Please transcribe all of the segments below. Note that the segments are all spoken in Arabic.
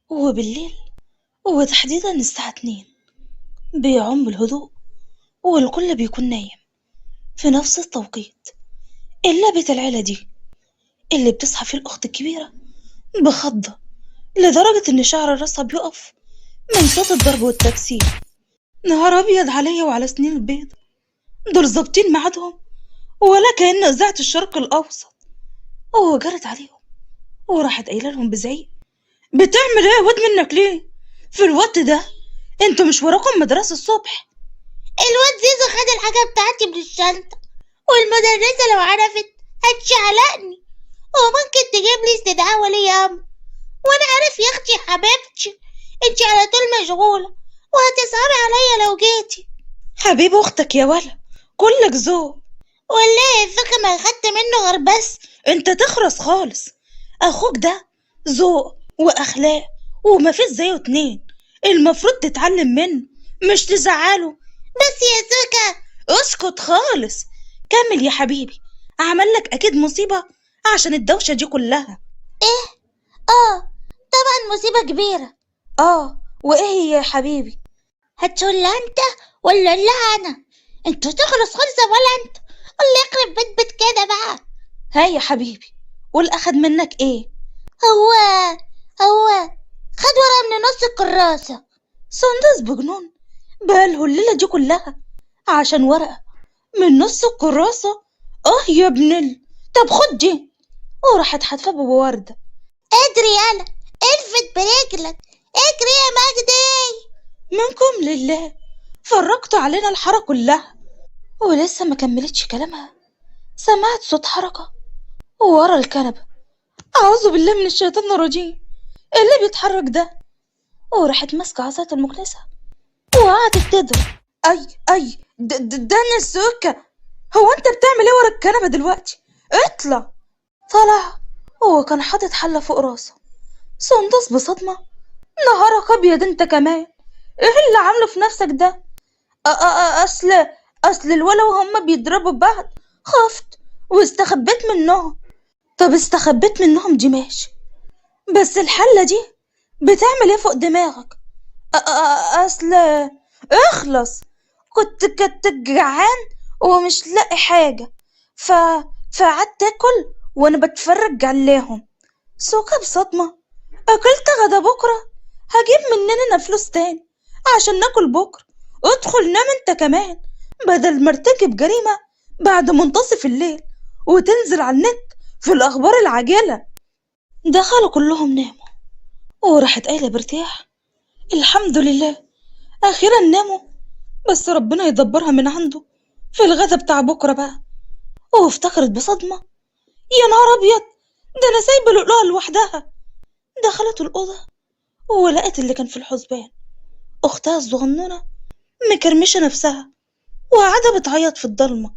وبالليل وتحديدا الساعة 2 بيعم الهدوء والكل بيكون نايم في نفس التوقيت إلا بيت العيلة دي اللي بتصحى فيه الأخت الكبيرة بخضة لدرجة إن شعر راسها بيقف من صوت الضرب والتكسير. نهار أبيض عليا وعلى سنين البيض، دول ظابطين ميعادهم ولا كأن إذاعة الشرق الأوسط. وجرت عليهم وراحت قايلة لهم بزعيق: بتعمل ايه يا واد منك ليه في الوقت ده؟ انتوا مش وراكم مدرسة الصبح؟ الواد زيزو خد الحاجة بتاعتي من الشنطة، والمدرسة لو عرفت هتشعلقني وممكن تجيب لي استدعاء ولي أمر. وأنا عارف يا أختي حبيبتي انتي على طول مشغولة وهتسهري عليا لو جيتي. حبيب أختك يا ولا، كلك ذوق. والله الذوق ما خدت منه غير بس. انت تخرس خالص، أخوك ده ذوق وأخلاق ومفيش زيه اتنين، المفروض تتعلم منه مش تزعله. بس يا سوكا اسكت خالص، كمل يا حبيبي. عمل لك أكيد مصيبة عشان الدوشة دي كلها. ايه؟ طبعا مصيبة كبيرة. وإيه هي يا حبيبي؟ هتقول لها انت ولا لها انا؟ انتوا تخلص خالصة ولا انت؟ اللي يقرب بيت كده بقى. هاي يا حبيبي، والأخد منك ايه؟ هو خد ورقة من نص الكراسة. سندس بجنون بقاله الليلة دي كلها عشان ورقة من نص الكراسة؟ يا طب خد دي. وراحت حاتفة بابا وردة. اجري يالا، الفت برجلك، اجري يا مجدي. منكم لله، فرقتوا علينا الحارة كلها. ولسه ما كملتش كلامها سمعت صوت حركة ورا الكنبة. أعوذ بالله من الشيطان الرجيم، اللي بيتحرك ده؟ وراحت ماسكة عصاية المكنسة وقعدت تضرب. أي ده أنا السكة. هو أنت بتعمل إيه ورا الكنبة دلوقتي؟ اطلع. طلع هو كان حاطط حلة فوق راسه. سندس بصدمة: نهارك أبيض أنت كمان، إيه اللي عامله في نفسك ده؟ أصل الولا وهم بيضربوا بعض خفت واستخبيت منهم. طب استخبيت منهم دي ماشي، بس الحلة دي بتعمل ايه فوق دماغك؟ اصل اخلص، كنت جعان ومش لاقي حاجة ف فقعدت اكل وانا بتفرج عليهم. سوكا بصدمة: اكلت غدا بكرة؟ هجيب مننا فلوس تاني عشان ناكل بكرة. ادخل نام انت كمان بدل ما ارتكب جريمة بعد منتصف الليل وتنزل على النت في الاخبار العاجلة. دخلوا كلهم ناموا وراحت قايلة بارتياح: الحمد لله اخيرا ناموا، بس ربنا يدبرها من عنده في الغدا بتاع بكرة بقى. وافتكرت بصدمة: يا نهار ابيض، ده انا سايبة لؤلؤة لوحدها. دخلت الأوضة ولقت اللي كان في الحسبان أختها الصغنونة مكرمشة نفسها وقاعدة بتعيط في الضلمة.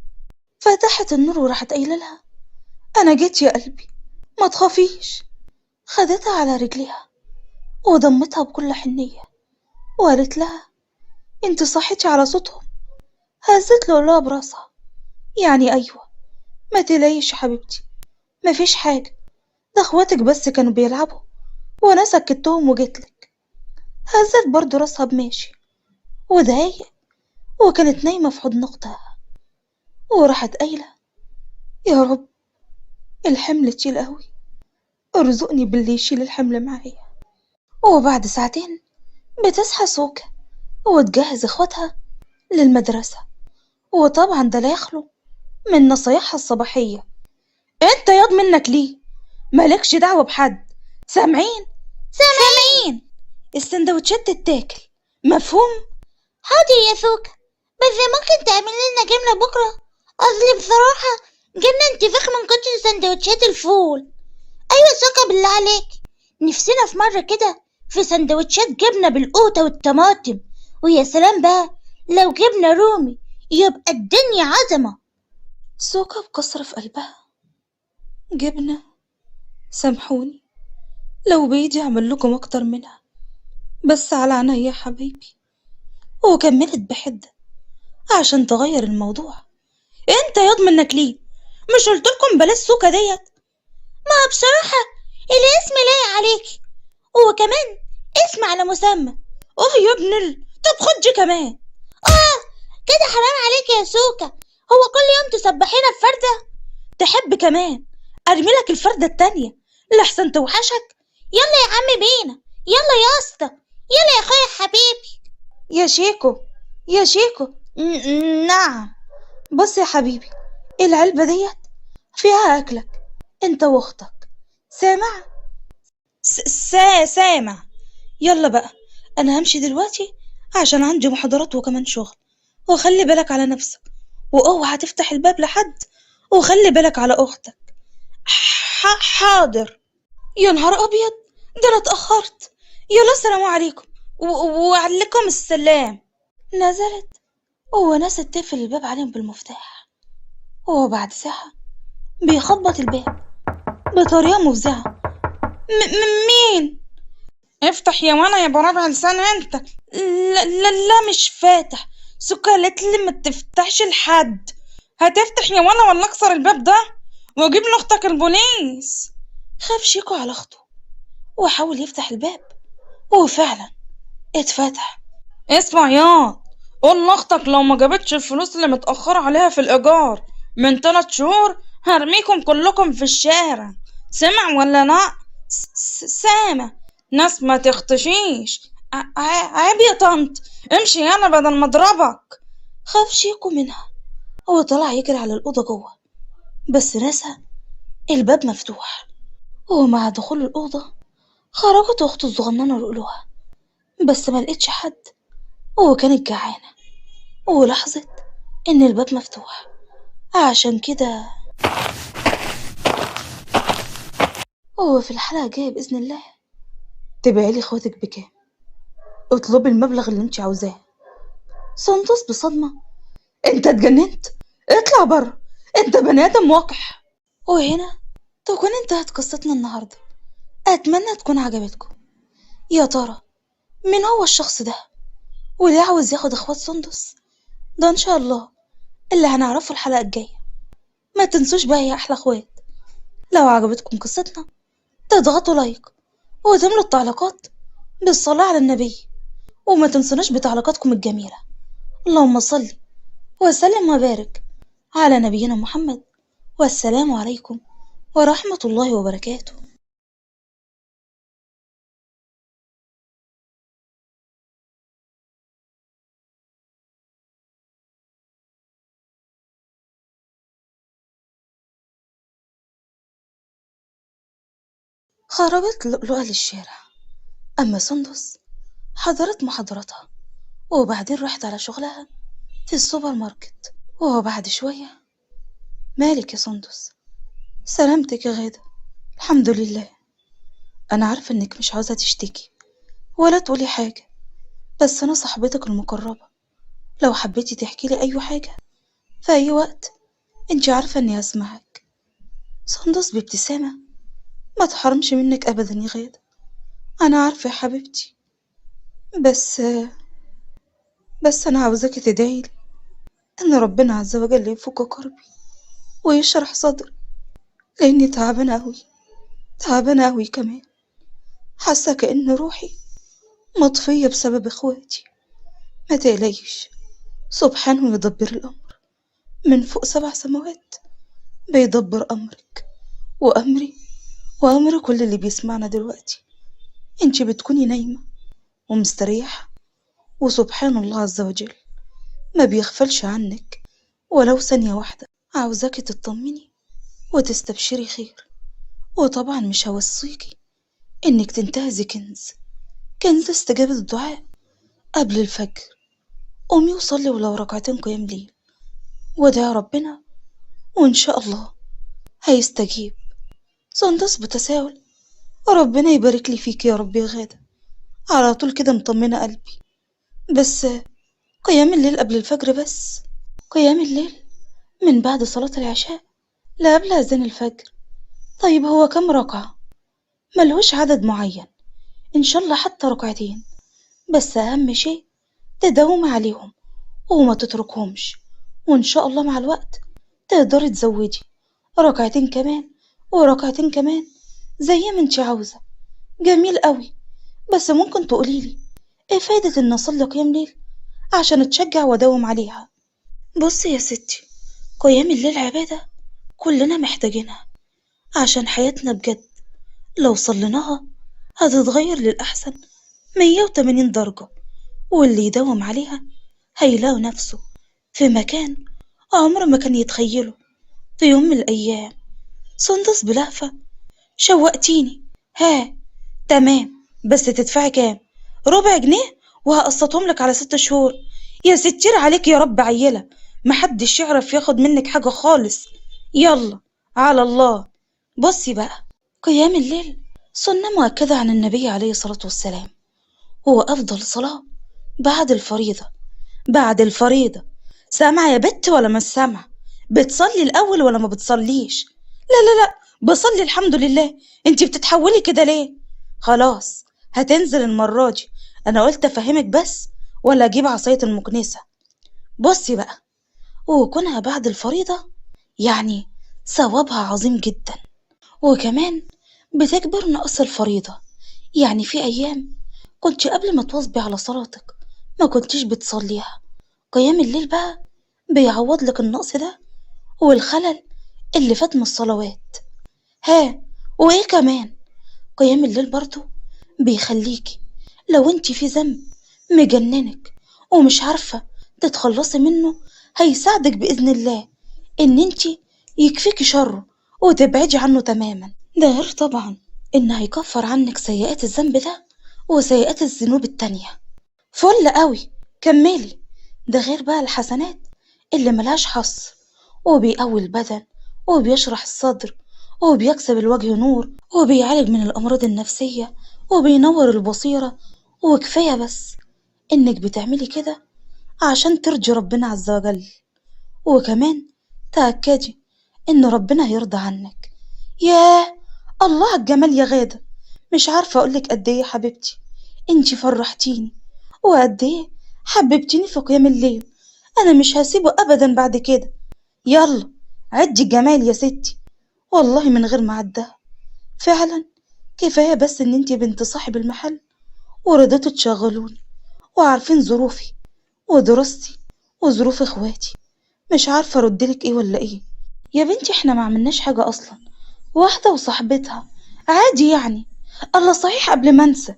فتحت النور وراحت قايلة لها: أنا جيت يا قلبي، ما تخافيش. خدتها على رجليها وضمتها بكل حنية وقالت لها: انت صحيتي على صوتهم؟ هزت لؤلؤة براسها: يعني أيوة، ما تلاقيش يا حبيبتي، مفيش حاجة، ده اخواتك بس كانوا بيلعبوا وانا سكتهم وجيتلك. هزت برضو راسها بماشي ودقايق وكانت نايمة في حضن اختها. وراحت قايلة: يا رب الحمل تقيل قوي، ارزقني باللي يشيل الحمل معايا. وبعد ساعتين بتصحى سوكا وتجهز اخواتها للمدرسة، وطبعا ده لا يخلو من نصايحها الصباحية: انت ياض منك ليه، مالكش دعوة بحد، سامعين؟ السندوتشات تتاكل، مفهوم؟ حاضر يا سوكا، بس ممكن تعمل لنا جبنة بكرة؟ أصل بصراحة جبنا انتفاخ من كتر سندوتشات الفول. أيوة سوكا بالله عليك، نفسنا في مرة كده في سندوتشات جبنة بالقوطة والطماطم، ويا سلام بقى لو جبنة رومي يبقى الدنيا عظمة. سوكا بكسرة في قلبها: جبنة؟ سامحوني لو بإيدي أعمل لكم أكتر منها، بس على عينيا يا حبيبي. وكملت بحدة عشان تغير الموضوع: انت ياض منك ليه، مش قلتلكم بلاش سوكا ديت؟ ما بصراحة الاسم لايق عليكي، وكمان اسم على مسمى. يا طب خد كمان. كده حرام عليك يا سوكا، هو كل يوم تسبحينا بفردة؟ تحب كمان ارمي لك الفردة التانية لحسن توحشك؟ يلا يا عم بينا، يلا يا اسطى، يلا يا اخويا حبيبي. يا شيكو. نعم. بص يا حبيبي، العلبة ديت فيها أكلك أنت وأختك. سامع؟ سامع. يلا بقى، أنا همشي دلوقتي عشان عندي محاضرات وكمان شغل. وخلي بالك على نفسك، واوعى تفتح الباب لحد، وخلي بالك على أختك. حاضر. يا نهار أبيض، ده أنا اتأخرت. يلا السلام عليكم. وعليكم السلام. نزلت ونست تقفل الباب عليهم بالمفتاح، وبعد ساعة بيخبط الباب بطريقة مفزعة. مين؟ افتح يا وانا يا برابع لسان انت. لا مش فاتح. سكر قالت لي ما تفتحش لحد. هتفتح يا وانا ولا اكسر الباب ده واجيب لاختك البوليس؟ خاف شيكو على اخته وحاول يفتح الباب، وفعلا اتفتح. اسمع يا، قول لاختك لو ما جابتش الفلوس اللي متأخرة عليها في الإيجار من 3 شهور هرميكم كلكم في الشارع. سمع ولا لا؟ سامع. ناس ما تختشيش. عيب يا طنط، امشي يانا بدل ما اضربك. خاف شيكو منها وطلع يجري على الأوضة جوه، بس ناسها الباب مفتوح. ومع دخول الأوضة خرجت أخته الصغننة لؤلؤها، بس ما لقيتش حد، وكانت جعانة ولاحظت إن الباب مفتوح. عشان كده هو في الحلقة الجاية بإذن الله تبيعي اخواتك بكام، اطلبي المبلغ اللي انت عاوزاه. سندس بصدمة: انت اتجننت؟ اطلع بره، انت بني ادم وقح. وهنا تكون انتهت قصتنا النهاردة. اتمنى تكون عجبتكم. يا ترى مين هو الشخص ده، وليه عاوز ياخد اخوات سندس؟ ده ان شاء الله اللي هنعرفه الحلقة الجاية. ما تنسوش بقى يا احلى اخوات، لو عجبتكم قصتنا تضغطوا لايك وتملوا التعليقات بالصلاة على النبي، وما تنسوناش بتعليقاتكم الجميلة. اللهم صل وسلم وبارك على نبينا محمد، والسلام عليكم ورحمة الله وبركاته. خرجت لؤلؤة للشارع، أما سندس حضرت محاضرتها وبعدين راحت على شغلها في السوبر ماركت. وبعد شوية: مالك يا سندس؟ سلامتك يا غادة. الحمد لله. أنا عارفة إنك مش عاوزة تشتكي ولا تقولي حاجة، بس أنا صاحبتك المقربة، لو حبيتي تحكي لي أي حاجة في أي وقت انتي عارفة إني هسمعك. سندس بابتسامة: ما تحرمش منك أبدا يا غادة، أنا عارفة يا حبيبتي، بس أنا عاوزاكي تدعيلي إن ربنا عز وجل يفك كربي ويشرح صدري، لأني تعبانة أوي كمان، حاسة كأن روحي مطفية بسبب إخواتي. ما تقلقيش، سبحانه يدبر الأمر، من فوق 7 سماوات بيدبر أمرك وأمري وأمر كل اللي بيسمعنا دلوقتي. انتي بتكوني نايمة ومستريحة، وسبحان الله عز وجل ما بيغفلش عنك ولو ثانية واحدة. عاوزاكي تطمني وتستبشري خير، وطبعا مش هوصيكي انك تنتهزي كنز استجابة الدعاء قبل الفجر. قومي وصلي ولو ركعتين قيام ليل، وادعي ربنا وإن شاء الله هيستجيب. سندس بتساؤل: ربنا يبارك لي فيك يا رب يا غادة، على طول كده مطمنة قلبي، بس قيام الليل قبل الفجر بس؟ قيام الليل من بعد صلاة العشاء لا قبل أذان الفجر. طيب هو كم ركعة؟ ملهوش عدد معين، إن شاء الله حتى ركعتين، بس أهم شيء تداومي عليهم وما تتركهمش، وإن شاء الله مع الوقت تقدري تزودي ركعتين كمان وركعتين كمان زي ما انت عاوزة. جميل قوي، بس ممكن تقوليلي ايه فايدة ان اصلي قيام ليل عشان اتشجع واداوم عليها؟ بصي يا ستي، قيام الليل عبادة كلنا محتاجينها عشان حياتنا بجد لو صليناها هتتغير للأحسن 180 درجة، واللي يداوم عليها هيلاقي نفسه في مكان عمره ما كان يتخيله في يوم من الأيام. سندس بلهفة: شوقتيني. ها، تمام، بس تدفعي كام؟ ربع جنيه وهقسطهم لك على 6 شهور. يا ستير عليك يا رب عيلة، محدش يعرف ياخد منك حاجة خالص. يلا على الله. بصي بقى، قيام الليل سنة مؤكدة عن النبي عليه الصلاة والسلام، هو أفضل صلاة بعد الفريضة. بعد الفريضة. سامعة يا بت ولا مش سامعة؟ بتصلي الأول ولا ما بتصليش؟ لا لا لا، بصلي الحمد لله. انتي بتتحولي كده ليه؟ خلاص هتنزل المرة دي، أنا قلت أفهمك بس ولا أجيب عصاية المكنسة. بصي بقى، وكونها بعد الفريضة يعني ثوابها عظيم جدا، وكمان بتكبر نقص الفريضة. يعني في أيام كنت قبل ما تواظبي على صلاتك ما كنتش بتصليها، قيام الليل بقى بيعوض لك النقص ده والخلل اللي فات من الصلوات. ها، وإيه كمان؟ قيام الليل برضو بيخليكي لو انتي في ذنب مجننك ومش عارفة تتخلصي منه، هيساعدك بإذن الله إن انتي يكفيكي شره وتبعدي عنه تماما. ده غير طبعا إن هيكفر عنك سيئات الذنب ده وسيئات الذنوب التانية. فل قوي، كملي. ده غير بقى الحسنات اللي ملهاش حصر، وبيقوي البدن وبيشرح الصدر وبيكسب الوجه نور وبيعالج من الأمراض النفسية وبينور البصيرة. وكفاية بس إنك بتعملي كده عشان ترضي ربنا عز وجل، وكمان تأكدي إن ربنا هيرضى عنك. ياه، الله على الجمال يا غادة، مش عارفة أقولك قد إيه يا حبيبتي، انتي فرحتيني وقد إيه حببتيني في قيام الليل. أنا مش هسيبه أبدا بعد كده. يلا عدي الجمال يا ستي، والله من غير ما عدها. فعلا كفاية بس إن انتي بنت صاحب المحل ورضيتوا تشغلوني وعارفين ظروفي ودراستي وظروف اخواتي، مش عارفة اردلك ايه ولا ايه. يا بنتي احنا ما عملناش حاجة اصلا، واحدة وصاحبتها عادي يعني. الله صحيح، قبل ما انسى،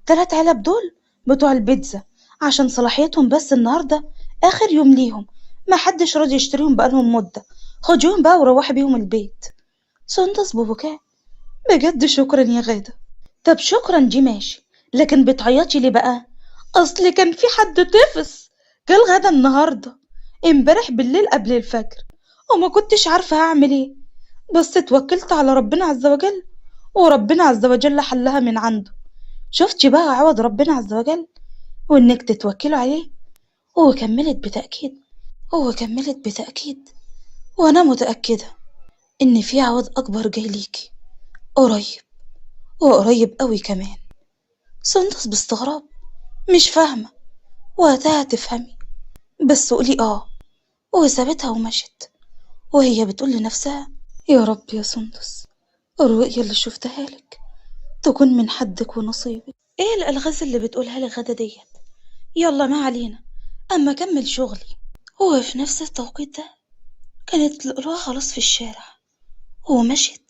3 علب دول بتوع البيتزا عشان صلاحيتهم بس النهاردة اخر يوم ليهم، ما حدش راضي يشتريهم بقالهم مدة. خديهم بقى وروحي بيهم البيت. سندس ببكاء: بجد شكرا يا غادة. طب شكرا دي ماشي، لكن بتعيطي ليه بقى؟ اصل كان في حد طفس جه الغدا النهارده امبارح بالليل قبل الفجر، وما كنتش عارفه هعمل ايه، بس اتوكلت على ربنا عز وجل وربنا عز وجل حلها من عنده. شفتي بقى عوض ربنا عز وجل وانك تتوكلوا عليه. وكملت بتأكيد وانا متأكدة ان في عوض اكبر جاي ليكي قريب، وقريب قوي كمان. سندس باستغراب: مش فاهمة. وقتها تفهمي، بس قولي وسابتها ومشت وهي بتقول لنفسها: يا رب يا سندس، الرؤية اللي شفتها لك تكون من حدك ونصيبك. ايه الألغاز اللي بتقولها لي غدا ديت؟ يلا ما علينا، اما اكمل شغلي. وفي نفس التوقيت ده كانت لؤلؤة خلاص في الشارع ومشت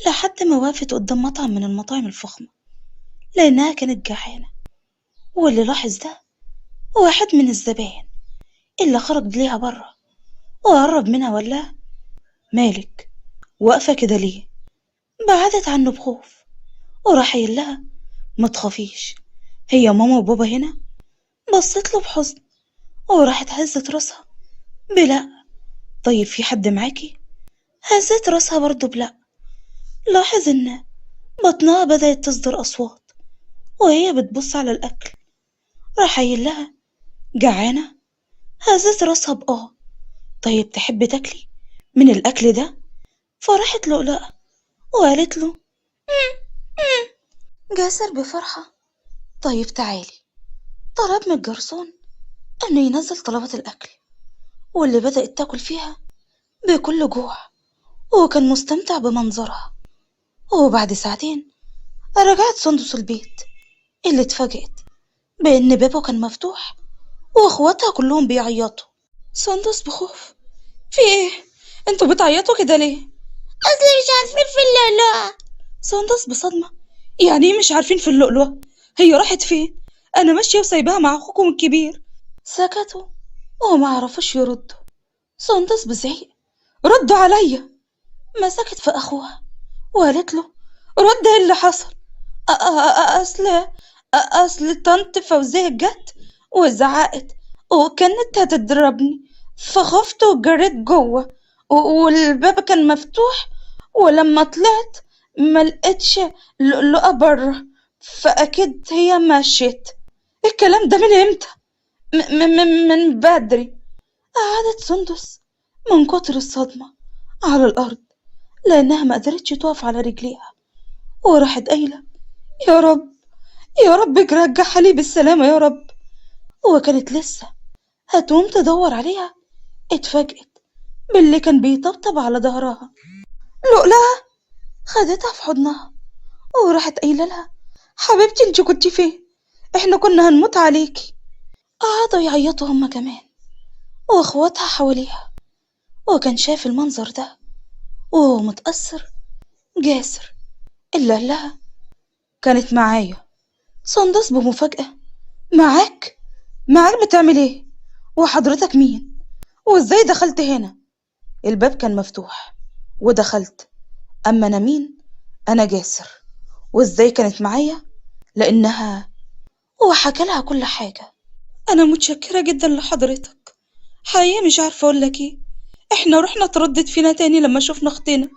لحد ما وقفت قدام مطعم من المطاعم الفخمة لأنها كانت جعانة. واللي لاحظ ده واحد من الزبائن اللي خرج ليها بره وقرب منها وقالها: مالك واقفة كده ليه؟ بعدت عنه بخوف وراح قايل لها: ما تخافيش، هي ماما وبابا هنا. بصت له بحزن وراحت هزت راسها بلا. طيب في حد معاكي؟ هزت راسها برضه بلا. لاحظ ان بطنها بدأت تصدر أصوات وهي بتبص على الأكل. راح قايل لها: جعانة؟ هزت راسها طيب تحبي تاكلي من الأكل ده؟ فراحت لؤلؤة وقالت له جاسر بفرحة: طيب تعالي. طلب من الجرسون إنه ينزل طلبات الأكل، واللي بدأت تاكل فيها بكل جوع وكان مستمتع بمنظرها. وبعد ساعتين رجعت سندس البيت اللي اتفاجئت بإن بابه كان مفتوح وإخواتها كلهم بيعيطوا. سندس بخوف: في إيه؟ انتوا بتعيطوا كده ليه؟ أصل مش عارفين في اللؤلؤة. سندس بصدمة: يعني إيه مش عارفين في اللؤلؤة؟ هي راحت فين؟ أنا ماشية وسايباها مع أخوكم الكبير. سكتوا وما عرفوش يردوا. سندس بزعيق: ردوا عليا. مسكت في أخوها وقالت له: رد، إيه اللي حصل؟ أصل طنط فوزية جت وزعقت وكانت هتضربني، فخفت وجريت جوه والباب كان مفتوح، ولما طلعت ملقتش لؤلؤة بره، فأكيد هي مشيت. الكلام ده من امتى؟ من بدري. قعدت سندس من كتر الصدمة على الأرض لأنها ما قدرتش تقف على رجليها، وراحت قايلة: يا رب، يا رب رجعها لي بالسلامة يا رب. وكانت لسه هتقوم تدور عليها، اتفاجئت باللي كان بيطبطب على ظهرها. لؤلؤة خدتها في حضنها وراحت قايلة لها: حبيبتي انت كنتي فين؟ احنا كنا هنموت عليكي. قعدوا يعيطوا هما كمان واخواتها حواليها، وكان شايف المنظر ده وهو متأثر جاسر اللي قال لها: كانت معايا. سندس بمفاجأة: معاك بتعمل ايه؟ وحضرتك مين؟ وازاي دخلت هنا؟ الباب كان مفتوح ودخلت. اما انا مين؟ انا جاسر. وازاي كانت معايا؟ لانها... وحكى لها كل حاجة. انا متشكرة جدا لحضرتك، حقيقة مش عارفة اقول لك ايه. احنا رحنا تردد فينا تاني لما شفنا اختنا.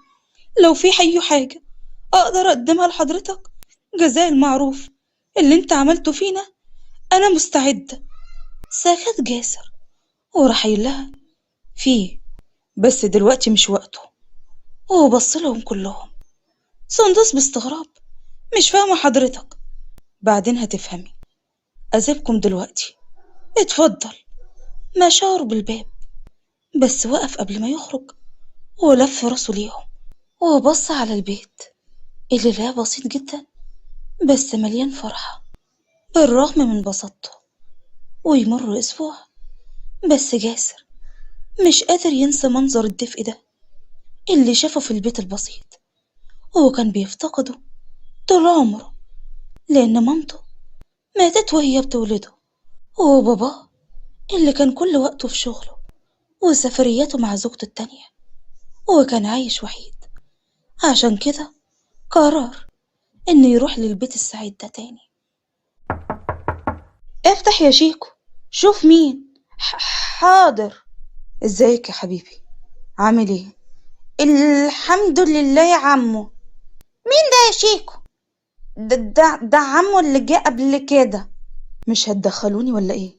لو في اي حاجة اقدر اقدمها لحضرتك جزاء المعروف اللي انت عملته فينا، انا مستعدة. سكت جاسر وراح قايلها: فيه، بس دلوقتي مش وقته. وبص لهم كلهم. سندس باستغراب: مش فاهمة حضرتك. بعدين هتفهمي، أسيبكم دلوقتي، اتفضل. مشاور بالباب بس وقف قبل ما يخرج ولف راسه ليهم وبص على البيت اللي لقاه بسيط جدا بس مليان فرحة بالرغم من بساطته. ويمر أسبوع بس جاسر مش قادر ينسى منظر الدفء ده اللي شافه في البيت البسيط، وكان بيفتقده طول عمره لأن مامته ماتت وهي بتولده، وباباه اللي كان كل وقته في شغله وسفرياته مع زوجته التانية، وكان عايش وحيد. عشان كده قرر إنه يروح للبيت السعيد ده تاني. افتح يا شيكو، شوف مين. حاضر. ازيك يا حبيبي، عامل ايه؟ الحمد لله يا عمو. مين ده يا شيكو؟ ده عمو اللي جه قبل كده. مش هتدخلوني ولا ايه؟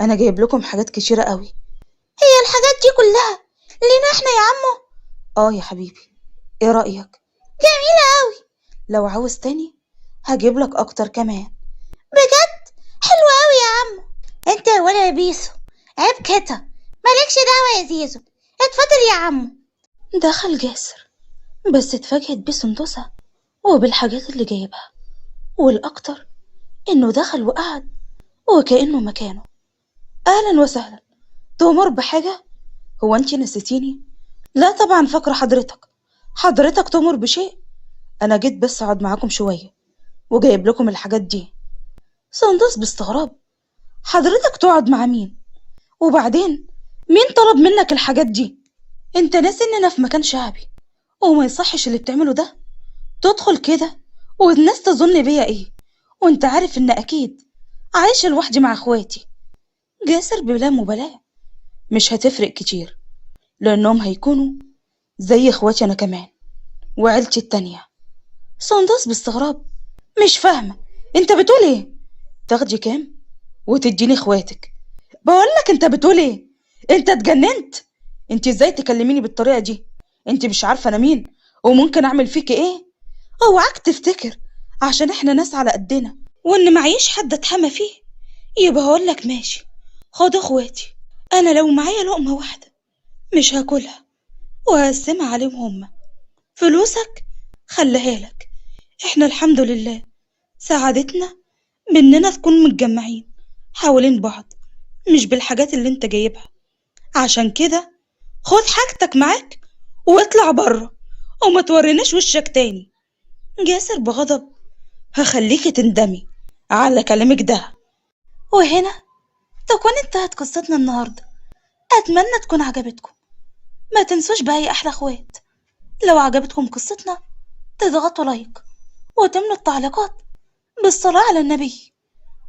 انا جايب لكم حاجات كتيرة قوي. هي الحاجات دي كلها لينا احنا يا عمو؟ اه يا حبيبي، ايه رأيك؟ جميلة قوي. لو عاوز تاني هجيب لك اكتر كمان. بجد حلوة قوي يا عمو. انت ولا يا بيسو، عيب كده، مالكش دعوة يا زيزو، اتفضل يا عمو. دخل جاسر بس اتفاجئت بسندسة وبالحاجات اللي جايبها، والاكتر انه دخل وقعد وكأنه مكانه. اهلا وسهلا، تؤمر بحاجة؟ هو انت نسيتيني؟ لا طبعا فاكرة حضرتك تؤمر بشيء؟ انا جيت بس اقعد معاكم شوية وجايب لكم الحاجات دي. سندس باستغراب: حضرتك تقعد مع مين؟ وبعدين مين طلب منك الحاجات دي؟ انت ناسي اننا في مكان شعبي وما يصحش اللي بتعمله ده. تدخل كده والناس تظن بيا ايه، وانت عارف ان اكيد عايشة لوحدي مع اخواتي. جاسر بلا مبالاة: مش هتفرق كتير لانهم هيكونوا زي اخواتي انا كمان وعيلتي التانية. سندس باستغراب: مش فاهمة، انت بتقول ايه؟ تاخدي كام وتديني اخواتك؟ بقولك انت بتقول ايه؟ انت اتجننت؟ انت ازاي تكلميني بالطريقة دي؟ انت مش عارفة انا مين وممكن اعمل فيك ايه؟ اوعاك تفتكر عشان احنا ناس على قدنا وان معيش حد اتحمى فيه يبقى هقولك ماشي، خد اخواتي. انا لو معايا لقمة واحدة مش هاكلها وهقسمها عليهم هما. فلوسك خليها لك، احنا الحمد لله سعادتنا بإننا نكون متجمعين حوالين بعض، مش بالحاجات اللي انت جايبها. عشان كده خد حاجتك معاك واطلع بره وما توريناش وشك تاني. جاسر بغضب: هخليكي تندمي على كلامك ده. وهنا تكون انتهت قصتنا النهاردة. أتمنى تكون عجبتكم. ما تنسوش بقى يا أحلى أخوات، لو عجبتكم قصتنا تضغطوا لايك وتملوا التعليقات بالصلاة على النبي.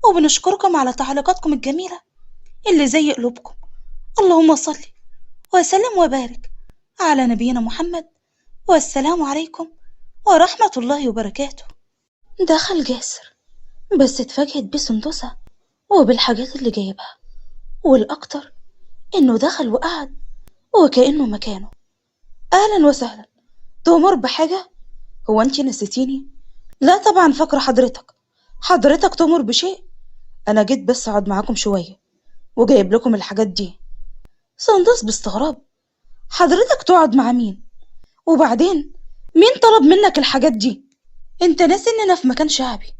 وبنشكركم على تعليقاتكم الجميلة اللي زي قلوبكم. اللهم صل وسلم وبارك على نبينا محمد، والسلام عليكم ورحمة الله وبركاته. دخل جاسر، بس اتفاجئت بسندسة وبالحاجات اللي جايبها، والأكتر إنه دخل وقعد وكأنه مكانه. أهلا وسهلا، تؤمر بحاجة؟ هو أنتي نسيتيني؟ لا طبعا، فاكرة حضرتك تؤمر بشيء؟ أنا جيت بس أقعد معاكم شوية وجايب لكم الحاجات دي. سندس باستغراب: حضرتك تقعد مع مين؟ وبعدين مين طلب منك الحاجات دي؟ انت ناسي اننا في مكان شعبي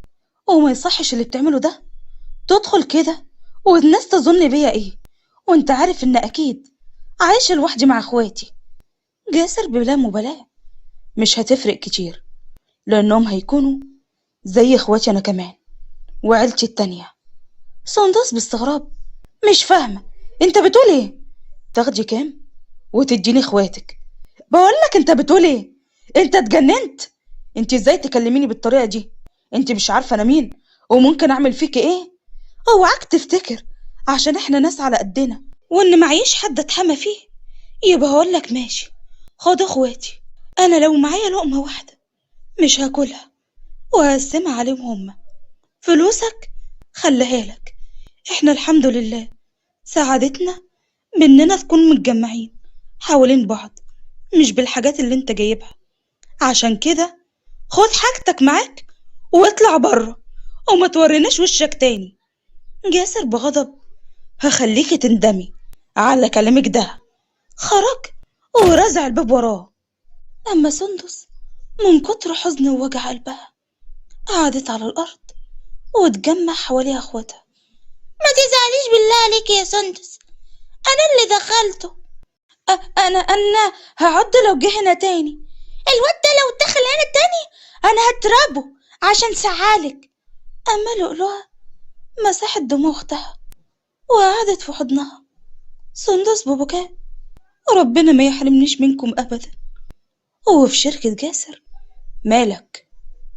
وما يصحش اللي بتعمله ده. تدخل كده والناس تظن بيا ايه، وانت عارف ان اكيد عايشة لوحدي مع اخواتي. جاسر بلا مبالاة: مش هتفرق كتير، لانهم هيكونوا زي اخواتي انا كمان وعيلتي التانية. سندس باستغراب: مش فاهمة انت بتقول ايه؟ تاخدي كام وتديني اخواتك؟ بقولك انت بتقول ايه؟ انت اتجننت؟ انت ازاي تكلميني بالطريقة دي؟ انت مش عارفة انا مين وممكن اعمل فيك ايه؟ اوعاك تفتكر عشان احنا ناس على قدنا وان معيش حد اتحمى فيه يبقى هقولك ماشي، خد اخواتي. انا لو معايا لقمة واحدة مش هاكلها وهقسمها عليهم هما. فلوسك خليها لك، احنا الحمد لله سعادتنا باننا نكون متجمعين حوالين بعض، مش بالحاجات اللي انت جايبها. عشان كده خد حاجتك معاك واطلع بره وما توريناش وشك تاني. جاسر بغضب: هخليكي تندمي على كلامك ده. خرج ورزع الباب وراه. اما سندس من كتر حزن ووجع قلبها قعدت على الارض وتجمع حواليها اخواتها. ما تزعليش بالله عليك يا سندس، انا اللي دخلته. انا هعد لو جه هنا تاني. الواد ده لو دخل هنا تاني انا هتربه عشان سعالك. اما لؤلؤة مسحت دموع اختها وقعدت في حضنها. سندس ببكاء: ربنا ما يحرمنيش منكم ابدا. وفي شركة جاسر: مالك؟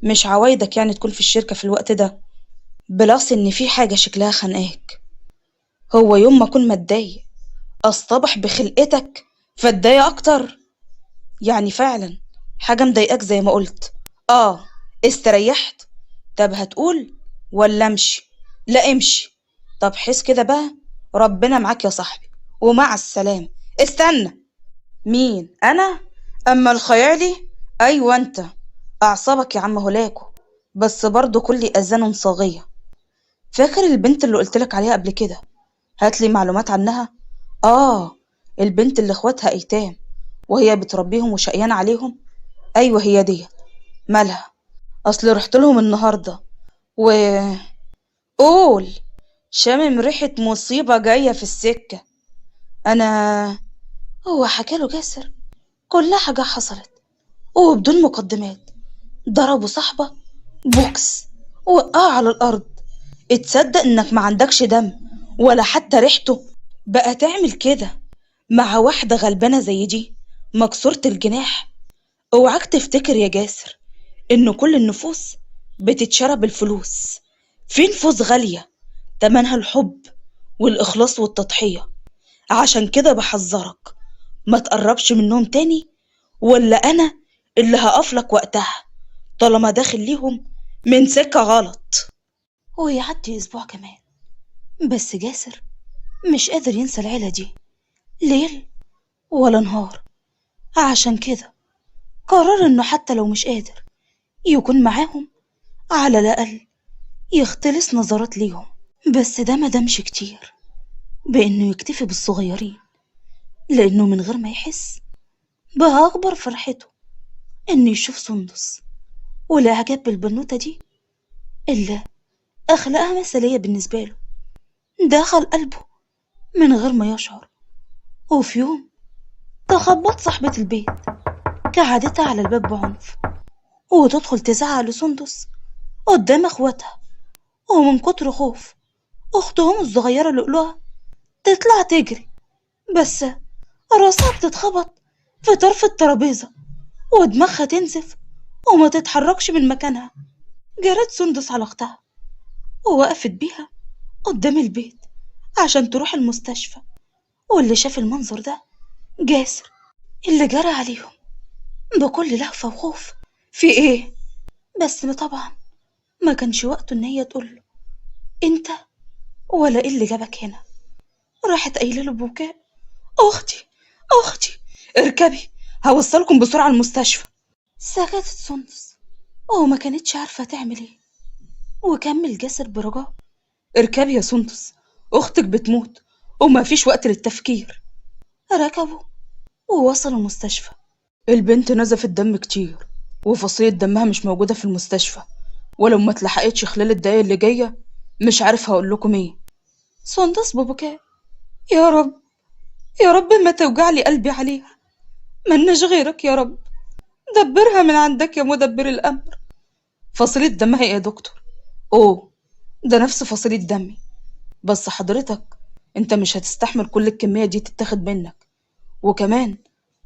مش عوايدك يعني تكون في الشركة في الوقت ده؟ بلاص ان في حاجة شكلها خانقاك. هو يوم ما اكون متضايق اصطبح بخلقتك فاتضايق اكتر؟ يعني فعلا حاجة مضايقاك زي ما قلت؟ استريحت؟ طب هتقول ولا امشي؟ لا امشي. طب حس كده بقى، ربنا معاك يا صاحبي ومع السلامة. استنى. مين انا؟ اما الخيالي؟ ايوه انت. اعصابك يا عم هلاكو، بس برضو كل اذان صاغية. فاكر البنت اللي قلتلك عليها قبل كده؟ هاتلي معلومات عنها. البنت اللي اخواتها ايتام وهي بتربيهم وشقيان عليهم. ايوه هي دي. مالها؟ اصل رحت لهم النهارده و قول. شامم ريحة مصيبة جاية في السكة. انا هو حكاله جاسر كل حاجة حصلت وبدون مقدمات. ضربوا صاحبه بوكس وقع على الارض. اتصدق انك ما عندكش دم ولا حتى ريحته؟ بقى تعمل كده مع واحدة غلبانة زي دي مكسورة الجناح؟ اوعاك تفتكر يا جاسر ان كل النفوس بتتشرى بالفلوس. في نفوس غالية تمنها الحب والإخلاص والتضحية. عشان كده بحذرك ما تقربش منهم تاني، ولا أنا اللي هقفلك وقتها طالما داخل ليهم من سكة غلط. ويعدي أسبوع كمان، بس جاسر مش قادر ينسى العيلة دي ليل ولا نهار. عشان كده قرر إنه حتى لو مش قادر يكون معاهم، على الأقل يختلس نظرات ليهم. بس ده مدامش كتير بإنه يكتفي بالصغيرين، لأنه من غير ما يحس بقى أكبر فرحته إنه يشوف سندس والإعجاب بالبنوتة دي اللي أخلاقها مثالية بالنسبة له، دخل قلبه من غير ما يشعر. وفي يوم تخبط صاحبة البيت كعادتها على الباب بعنف، وتدخل تزعق لسندس قدام اخواتها. ومن كتر خوف اختهم الصغيرة لؤلؤة تطلع تجري، بس راسها بتتخبط في طرف الترابيزة ودماغها تنزف وما تتحركش من مكانها. جرت سندس على اختها ووقفت بيها قدام البيت عشان تروح المستشفى. واللي شاف المنظر ده جاسر اللي جرى عليهم بكل لهفة وخوف. في ايه؟ بس طبعا ما كانش وقته ان هي تقوله انت ولا ايه اللي جابك هنا. راحت قايله له ببكاء: اختي اختي، اركبي هوصلكم بسرعة المستشفى. سكتت سندس وما كانتش عارفة تعمل ايه، وكمل جاسر برجاء: اركبي يا سندس، اختك بتموت وما فيش وقت للتفكير. ركبوا ووصلوا المستشفى. البنت نزفت دم كتير وفصيلة دمها مش موجودة في المستشفى، ولو ما اتلحقتش خلال الدقايق اللي جاية مش عارف هقول لكم ايه. سندس ببكاء: يا رب يا رب ما توجعلي قلبي عليها، ملناش غيرك يا رب، دبرها من عندك يا مدبر الأمر. فصيلة دمها ايه يا دكتور؟ اوه، ده نفس فصيلة دمي، بس حضرتك انت مش هتستحمل كل الكمية دي تتاخد منك، وكمان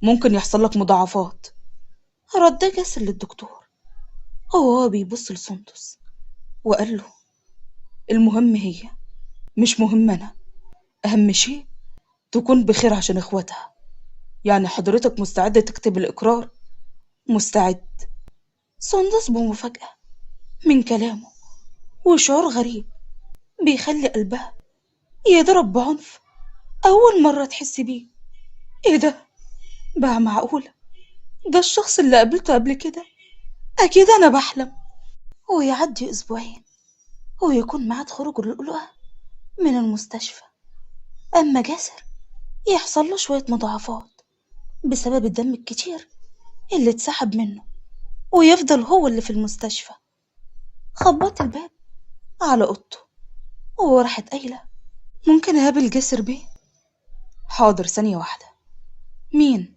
ممكن يحصل لك مضاعفات. رد جاسر للدكتور وهو بيبص لسندس وقال له: المهم هي، مش مهم انا، اهم شيء تكون بخير عشان اخواتها. يعني حضرتك مستعدة تكتب الإقرار؟ مستعد. سندس بمفاجأة من كلامه وشعور غريب بيخلي قلبها يضرب بعنف أول مرة تحس بيه. إيه ده؟ بقى معقولة ده الشخص اللي قابلته قبل كده؟ أكيد أنا بحلم. ويعدي أسبوعين ويكون ميعاد خروج اللؤلؤة من المستشفى، أما جاسر يحصل له شوية مضاعفات بسبب الدم الكتير اللي اتسحب منه، ويفضل هو اللي في المستشفى. خبط الباب على اوضته وراحت قايلة: ممكن اقابل جاسر بيه؟ حاضر، ثانية واحدة. مين؟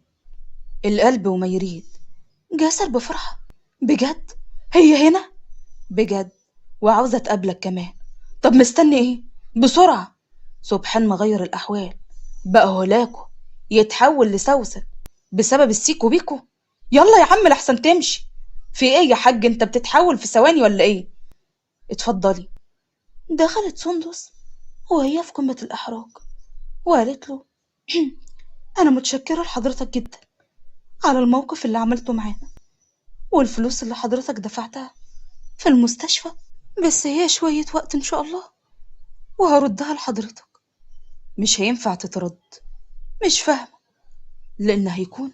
القلب وما يريد. جاسر بفرحة: بجد؟ هي هنا؟ بجد، وعاوزة اتقابلك كمان. طب مستني ايه؟ بسرعة. سبحان مغير الأحوال، بقى هولاكو يتحول لسوسن بسبب السيكو بيكو. يلا يا عم لحسن تمشي. في ايه يا حاج، انت بتتحول في ثواني ولا ايه؟ اتفضلي. دخلت سندس وهي في قمة الإحراج وقالت له: أنا متشكرة لحضرتك جدا على الموقف اللي عملته معانا والفلوس اللي حضرتك دفعتها في المستشفى، بس هي شوية وقت إن شاء الله وهردها لحضرتك. مش هينفع تترد. مش فاهمة، لأن هيكون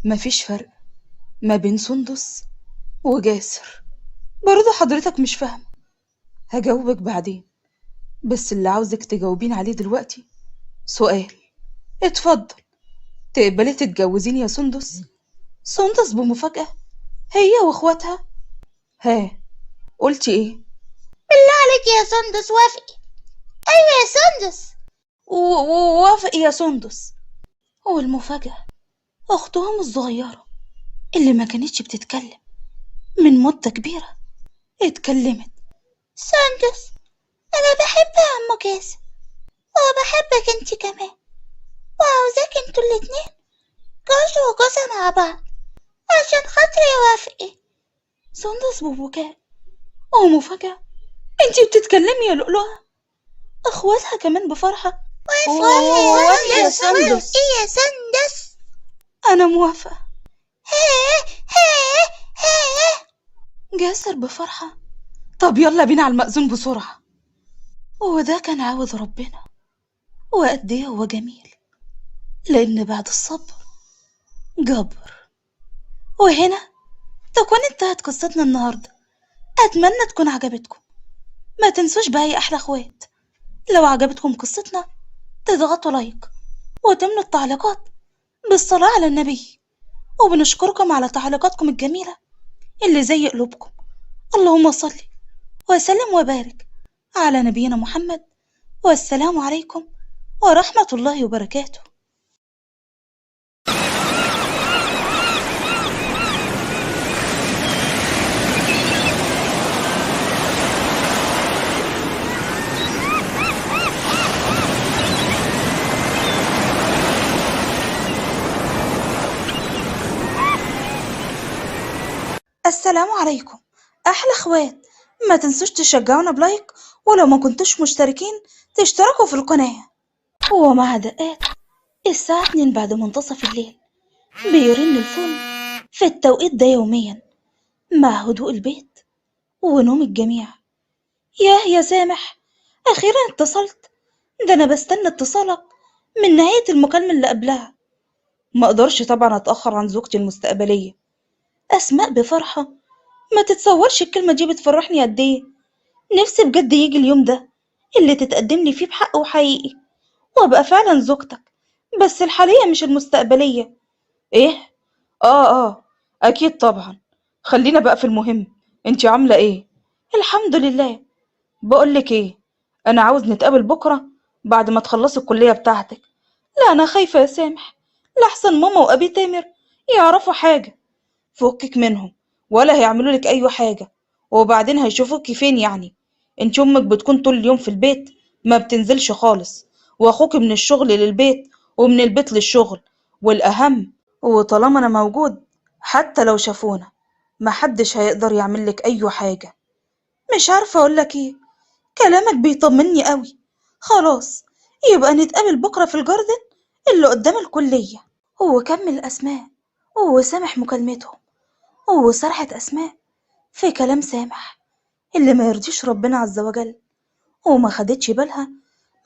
مفيش فرق ما بين سندس وجاسر. برضه حضرتك مش فاهمة. هجاوبك بعدين، بس اللي عاوزك تجاوبين عليه دلوقتي سؤال. اتفضل، تقبلي تتجوزيني يا سندس؟ سندس بمفاجأة: هي واخواتها؟ ها، قلتي ايه؟ بالله عليك يا سندس وافقي. أيوة يا سندس. وافق يا سندس. والمفاجأة اختهم الصغيرة اللي ما كانتش بتتكلم من مدة كبيرة اتكلمت: سندس، أنا بحب عمو جاسر وبحبك انت كمان، وعاوزاك انتوا الاتنين جوز وجوزة مع بعض عشان خاطري وافقي. سندس ببكاء ومفاجأة: انتي بتتكلمي يا لؤلؤة؟ اخواتها كمان بفرحة: وافقي يا سندس. ايه يا سندس؟ انا موافقة. هيه هيه هيه. جاسر بفرحة: طب يلا بينا على المأذون بسرعة. وده كان عاوز ربنا وقد ايه هو جميل، لأن بعد الصبر جبر. وهنا تكون انتهت قصتنا النهاردة. أتمنى تكون عجبتكم. ما تنسوش بقى يا أحلى أخوات، لو عجبتكم قصتنا تضغطوا لايك وتملوا التعليقات بالصلاة على النبي. وبنشكركم على تعليقاتكم الجميلة اللي زي قلوبكم. اللهم صل وسلم وبارك على نبينا محمد، والسلام عليكم ورحمة الله وبركاته. السلام عليكم أحلى أخوات، ما تنسوش تشجعونا بلايك، ولو ما كنتوش مشتركين تشتركوا في القناة. ومع دقات الساعة 2 بعد منتصف الليل بيرن الفون في التوقيت ده يوميا، مع هدوء البيت ونوم الجميع. يا سامح، أخيرا اتصلت، ده أنا بستنى اتصالك من نهاية المكالمة اللي قبلها. ما أقدرش طبعا أتأخر عن زوجتي المستقبلية. أسماء بفرحة، ما تتصورش الكلمة دي بتفرحني قد إيه. نفسي بجد يجي اليوم ده اللي تتقدم لي فيه بحق وحقيقي، وأبقى فعلا زوجتك، بس الحالية مش المستقبلية. إيه؟ أكيد طبعا. خلينا بقى في المهم، انتي عاملة إيه؟ الحمد لله. بقولك إيه، أنا عاوز نتقابل بكرة بعد ما تخلصي الكلية بتاعتك. لا أنا خايفة يا سامح، لحسن ماما وأبي تامر يعرفوا حاجة. فكك منهم، ولا هيعملوا لك أي حاجة. وبعدين هيشوفوكي فين يعني؟ انت أمك بتكون طول اليوم في البيت، ما بتنزلش خالص، وأخوك من الشغل للبيت ومن البيت للشغل، والأهم، وطالما أنا موجود حتى لو شافونا محدش هيقدر يعمل لك أي حاجة. مش عارفة أقولك إيه، كلامك بيطمني قوي. خلاص، يبقى نتقابل بكرة في الجاردن اللي قدام الكلية. وكمل أسماء وسامح مكالمتهم، وسرحت أسماء في كلام سامح اللي ما يرضيش ربنا عز وجل، وما خدتش بالها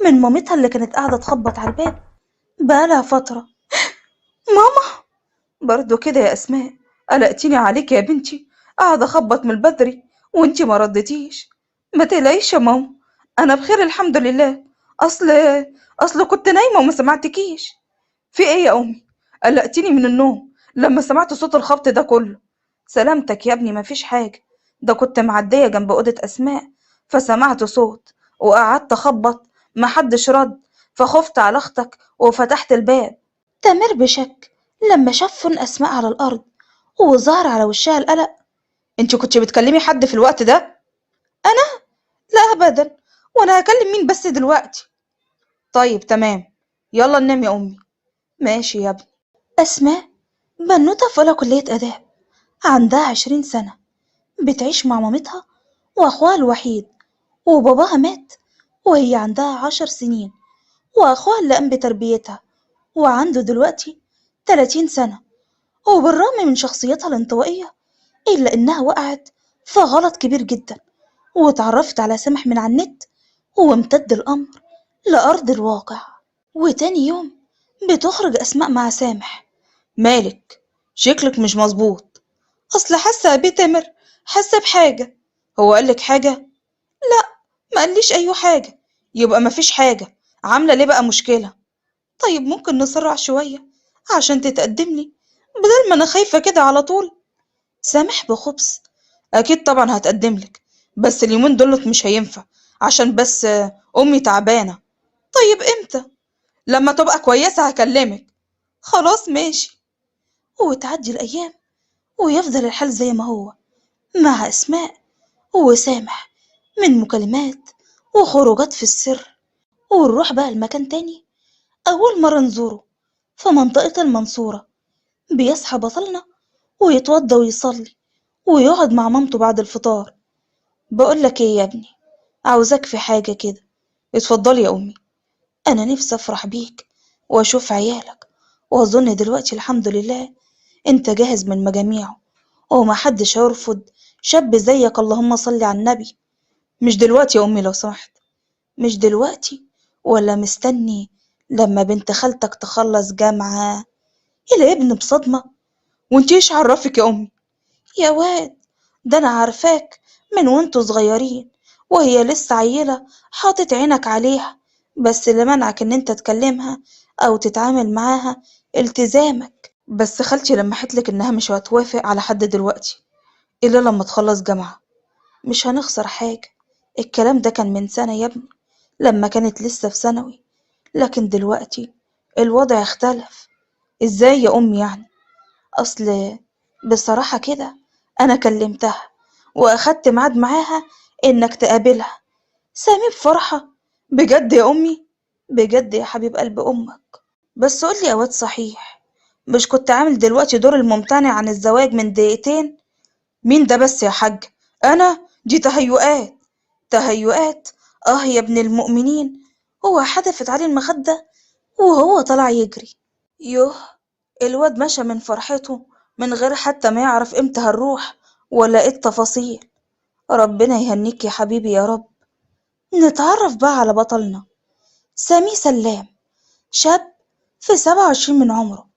من مامتها اللي كانت قاعدة تخبط على الباب بقالها فترة. ماما، برضو كده يا أسماء؟ قلقتيني عليك يا بنتي، قاعدة أخبط من البدري وانتي ما ردتيش. ما تقلقيش يا ماما، أنا بخير الحمد لله. أصل أصل كنت نايمة وما سمعتكيش. في إيه يا أمي؟ قلقتيني من النوم لما سمعت صوت الخبط ده كله. سلامتك يا ابني، مفيش حاجة، ده كنت معدية جنب أوضة أسماء فسمعت صوت وقعدت أخبط، محدش رد، فخفت على أختك وفتحت الباب. تامر بشك لما شاف فن أسماء على الأرض وظهر على وشها القلق. انت كنت بتكلمي حد في الوقت ده؟ أنا؟ لا أبدا، وأنا هكلم مين بس دلوقتي؟ طيب تمام، يلا ننام يا أمي. ماشي يا ابني. أسماء بنوتة في أولى كلية آداب، عندها 20 سنة، بتعيش مع مامتها وأخوها الوحيد، وباباها مات وهي عندها 10 سنين، وأخوها اللي قام بتربيتها وعنده دلوقتي 30 سنة. وبالرغم من شخصيتها الانطوائية إلا إنها وقعت في غلط كبير جدا، واتعرفت على سامح من على النت، وامتد الأمر لأرض الواقع. وتاني يوم بتخرج أسماء مع سامح. مالك؟ شكلك مش مظبوط. أصل حاسة بيه تامر، حاسة بحاجة. هو قالك حاجة؟ لا، ما قاليش أي حاجة. يبقى مفيش حاجة، عاملة ليه بقى مشكلة؟ طيب ممكن نسرع شوية عشان تتقدملي، بدل ما أنا خايفة كده على طول. سامح بخبث. أكيد طبعا هتقدملك، بس اليومين دولت مش هينفع، عشان بس أمي تعبانة. طيب إمتى؟ لما تبقى كويسة هكلمك. خلاص ماشي. وتعدي الأيام ويفضل الحال زي ما هو مع أسماء وسامح، من مكالمات وخروجات في السر. ونروح بقى المكان تاني، أول مرة نزوره في منطقة المنصورة. بيصحى بطلنا ويتوضى ويصلي ويقعد مع مامته بعد الفطار. بقولك ايه يا ابني، عاوزاك في حاجة كده. اتفضلي يا أمي. أنا نفسي أفرح بيك وأشوف عيالك، وأظن دلوقتي الحمد لله أنت جاهز من مجاميعه، ومحدش هيرفض شاب زيك، اللهم صل على النبي. مش دلوقتي يا أمي لو سمحت. مش دلوقتي؟ ولا مستني لما بنت خالتك تخلص جامعة؟ الابن بصدمة. وانتي ايش عرفك يا أمي؟ يا واد، ده أنا عارفاك من وانتوا صغيرين وهي لسه عيلة، حاطط عينك عليها، بس اللي منعك ان انت تكلمها او تتعامل معاها التزامك. بس خالتي لمحتلك انها مش هتوافق على حد دلوقتي الا لما تخلص جامعة. مش هنخسر حاجة، الكلام ده كان من سنة يا ابني، لما كانت لسه في ثانوي، لكن دلوقتي الوضع اختلف. ازاي يا أمي يعني؟ أصل بصراحة كده أنا كلمتها وأخدت ميعاد معاها إنك تقابلها. سامي بفرحة. بجد يا أمي؟ بجد يا حبيب قلب أمك. بس قولي يا واد، صحيح مش كنت عامل دلوقتي دور الممتنع عن الزواج من دقيقتين؟ مين ده بس يا حاج؟ أنا دي تهيؤات. تهيؤات؟ آه يا ابن المؤمنين. هو حدفت عليه المخدة وهو طلع يجري. يوه، الواد مشى من فرحته من غير حتى ما يعرف امتى هنروح ولا ايه التفاصيل. ربنا يهنيك يا حبيبي يا رب. نتعرف بقى على بطلنا. سامي سلام، شاب في 27 من عمره،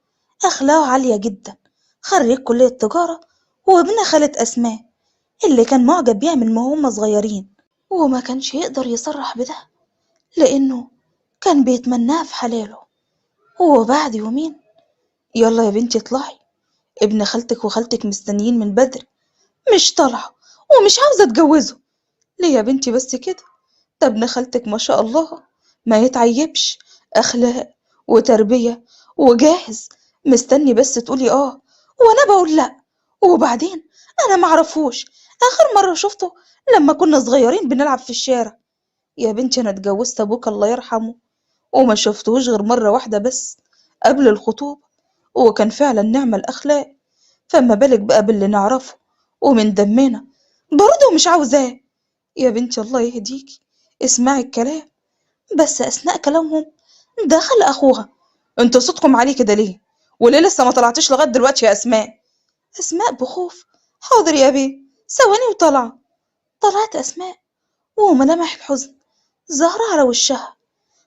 أخلاقه عالية جدا، خريج كلية تجارة، وابن خالة أسماء اللي كان معجب بيها من ما هما صغيرين، وما كانش يقدر يصرح بده لأنه كان بيتمناها في حلاله. وبعد يومين: يلا يا بنتي اطلعي، ابن خالتك وخالتك مستنيين من بدري. مش طالعة ومش عاوزة اتجوزه. ليه يا بنتي بس كده؟ ده ابن خالتك ما شاء الله ما يتعيبش، أخلاق وتربية وجاهز، مستني بس تقولي اه وانا بقول لا. وبعدين انا معرفوش، اخر مرة شفته لما كنا صغيرين بنلعب في الشارع. يا بنتي انا اتجوزت ابوك الله يرحمه وما شفتهوش غير مرة واحدة بس قبل الخطوبة، وكان فعلا نعم الأخلاق. فما بالك بقى باللي نعرفه ومن دمنا؟ برضه مش عاوزاه. يا بنتي الله يهديكي، اسمعي الكلام. بس أثناء كلامهم دخل أخوها. انتوا صوتكم عالي كده ليه؟ وليه لسه ما طلعتيش لغاية دلوقتي يا أسماء؟ أسماء بخوف: حاضر يا بيه، ثواني وطلع. طلعت أسماء وملامح الحزن ظاهرة على وشها.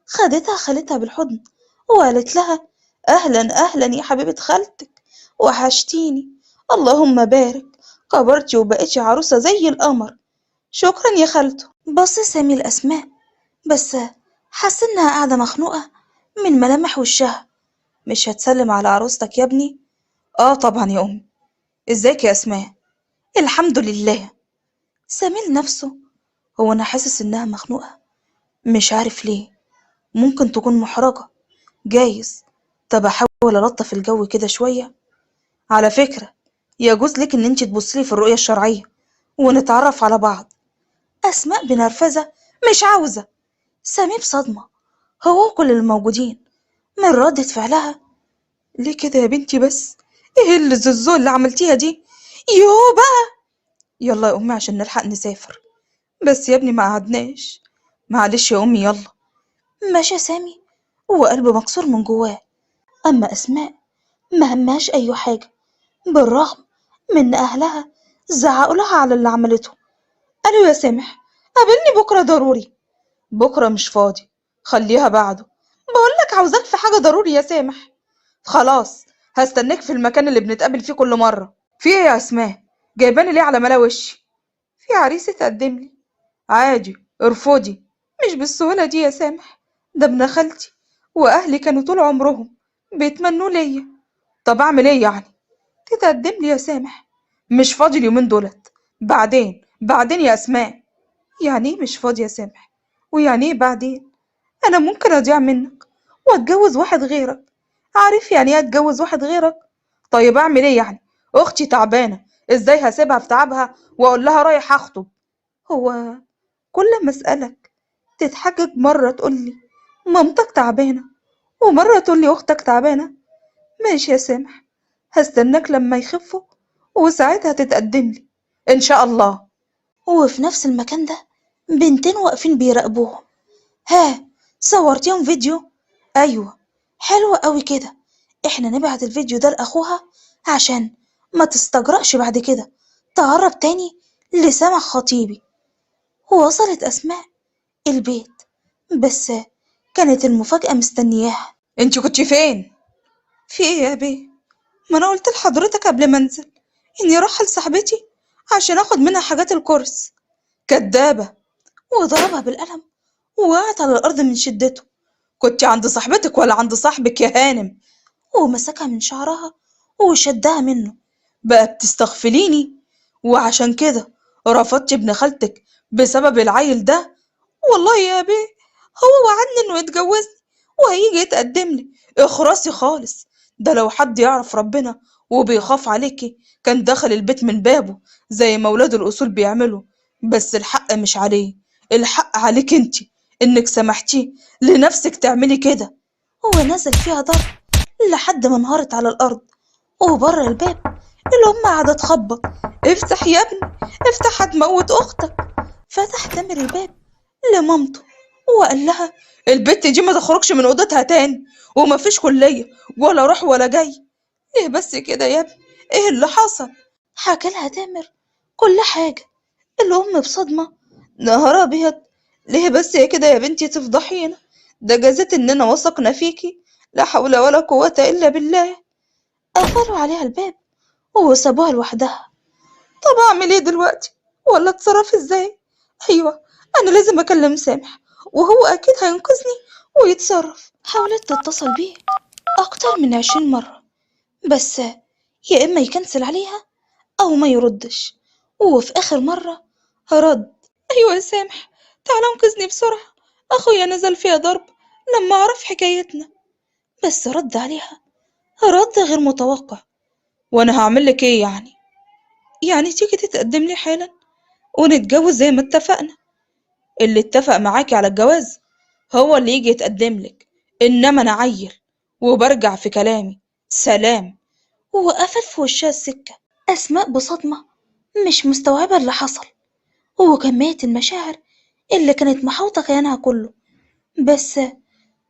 خدتها خالتها بالحضن وقالت لها: أهلا أهلا يا حبيبة خالتك، وحشتيني. اللهم بارك، كبرتي وبقيتي عروسة زي القمر. شكرا يا خالته. بص سامي الأسماء، بس حس إنها قاعدة مخنوقة من ملامح وشها. مش هتسلم على عروستك يا ابني؟ آه طبعا يا أمي. إزيك يا أسماء؟ الحمد لله. سامي لنفسه: هو أنا حاسس إنها مخنوقة، مش عارف ليه. ممكن تكون محرجة، جايز. طب أحاول ألطف الجو كده شوية. على فكرة، يجوز لك إن انتي تبصلي في الرؤية الشرعية ونتعرف على بعض. أسماء بنرفزة: مش عاوزة. سامي بصدمة، هو وكل الموجودين، من ردة فعلها. ليه كده يا بنتي بس؟ ايه الزلزال اللي عملتيها دي؟ يوه بقى. يلا يا أمي عشان نلحق نسافر. بس يا ابني ما قعدناش. معلش يا أمي يلا. ماشي سامي وقلبه مكسور من جواه. أما أسماء ما همهاش أي حاجة، بالرغم من أهلها زعقوا لها على اللي عملته. قالوا: يا سامح، قابلني بكرة ضروري. بكرة مش فاضي، خليها بعده. بقولك عاوزاك في حاجة ضروري يا سامح. خلاص، هستناك في المكان اللي بنتقابل فيه كل مرة. في ايه يا اسماء؟ جايباني ليه على ملا وشي؟ في عريس اتقدم لي. عادي، ارفضي. مش بالسهولة دي يا سامح، ده ابن خالتي واهلي كانوا طول عمرهم بيتمنوا ليا. طب اعمل ايه يعني؟ تتقدم لي يا سامح. مش فاضي اليومين دولت، بعدين يا اسماء. يعني ايه مش فاضي يا سامح؟ ويعني ايه بعدين؟ انا ممكن اضيع منك واتجوز واحد غيرك. عارف يعني ايه اتجوز واحد غيرك؟ طيب اعمل ايه يعني؟ اختي تعبانه، ازاي هسيبها في تعبها واقول لها رايح اخطب؟ هو كل ما اسالك تتحجج، مره تقولي مامتك تعبانه ومره تقولي اختك تعبانه. ماشي يا سامح، هستناك لما يخفوا وساعتها تتقدم لي ان شاء الله. وفي نفس المكان ده بنتين واقفين بيراقبوهم. ها، صورتيهم فيديو؟ ايوه، حلوة قوي كده. احنا نبعت الفيديو ده لاخوها عشان ما تستجرأش بعد كده تقرب تاني لسامح خطيبي. ووصلت اسماء البيت، بس كانت المفاجأة مستنياها. انتي كنتي فين؟ في ايه يا بيه؟ ما انا قلت لحضرتك قبل ما انزل اني رايحة لصاحبتي عشان اخد منها حاجات الكورس. كدابة. وضربها بالقلم ووقعت على الارض من شدته. كنت عند صاحبتك ولا عند صاحبك يا هانم؟ ومسكها من شعرها وشدها منه. بقى بتستغفليني؟ وعشان كده رفضت ابن خالتك بسبب العيل ده. والله يا بيه هو وعدني انه يتجوزني وهيجي يتقدم لي. اخرسي خالص، ده لو حد يعرف ربنا وبيخاف عليكي كان دخل البيت من بابه زي ما ولاد الاصول بيعملوا. بس الحق مش عليه، الحق عليك انتي، انك سمحتيه لنفسك تعملي كده. هو نزل فيها ضرب لحد ما انهارت على الارض، وبره الباب الام قاعده تخبط: افتح يا ابني، افتح هتموت اختك. فتح تامر الباب لمامته وقال لها: البت دي ما تخرجش من اوضتها تاني، ومفيش كلية ولا روح ولا جاي. ليه بس كده يا ابني؟ ايه اللي حصل؟ حكى لها تامر كل حاجة. الأم بصدمة: نهار أبيض، ليه بس يا كده يا بنتي تفضحينا؟ ده جازت إننا وثقنا فيكي، لا حول ولا قوة إلا بالله. قفلوا عليها الباب وسابوها لوحدها. طب أعمل إيه دلوقتي؟ ولا أتصرف إزاي؟ أيوة، أنا لازم أكلم سامح وهو أكيد هينقذني ويتصرف. حاولت تتصل بيه أكتر من 20 مرة، بس يا إما يكنسل عليها أو ما يردش. وفي آخر مرة رد: أيوة يا سامح، تعال انقذني بسرعة، أخويا نزل فيها ضرب لما عرف حكايتنا. بس رد عليها رد غير متوقع: وأنا هعملك إيه يعني؟ يعني تيجي تتقدم لي حالا ونتجوز زي ما اتفقنا؟ اللي اتفق معاكي على الجواز هو اللي يجي يتقدم لك، إنما أنا عيل وبرجع في كلامي. سلام. وقفل في وشها السكة. أسماء بصدمة مش مستوعبة اللي حصل وكمية المشاعر اللي كانت محاوطة كيانها كله، بس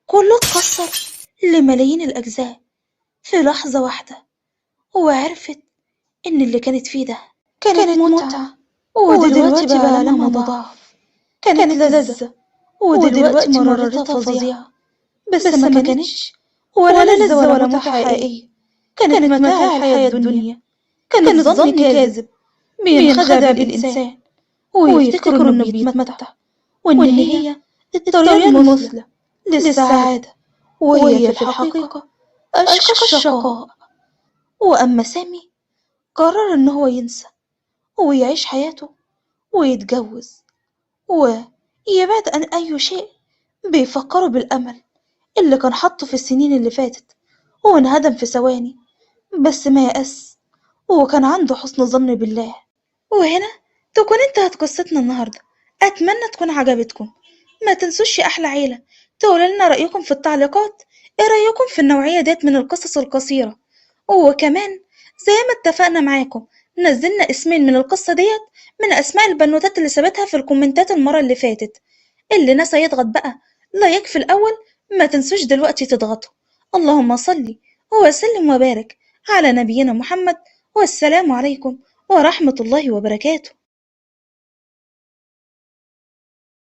كله اتكسر لملايين الأجزاء في لحظة واحدة. وعرفت إن اللي كانت فيه ده كانت متعة، ودلوقتي بقى ألمها مضاعف. كانت لذة ودلوقتي مرارتها فظيعة، بس ما كانتش ولا لذة ولا متعة حقيقية، كانت متاع الحياة الدنيا. كانت ظن كاذب بينخدع بالإنسان ويفتكروا إنه بيتمتع، وإن هي الطريقة المثلى للسعادة، وهي في الحقيقة أشقى الشقاء. وأما سامي قرر إن هو ينسى ويعيش حياته ويتجوز ويبعد عن أي شيء بيفكره بالأمل اللي كان حاطه في السنين اللي فاتت، وانهدم في ثواني. بس ما يأس وكان عنده حسن ظن بالله. وهنا تكون انتهت قصتنا النهاردة. أتمنى تكون عجبتكم. ما تنسوش يا أحلى عيلة تقولوا لنا رأيكم في التعليقات، ايه رأيكم في النوعية ديت من القصص القصيرة. وكمان زي ما اتفقنا معاكم نزلنا اسمين من القصة ديت من أسماء البنوتات اللي سابتها في الكومنتات المرة اللي فاتت. اللي نسى يضغط بقى لايك في الأول ما تنسوش دلوقتي تضغطوا. اللهم صل وسلم وبارك على نبينا محمد، والسلام عليكم ورحمة الله وبركاته.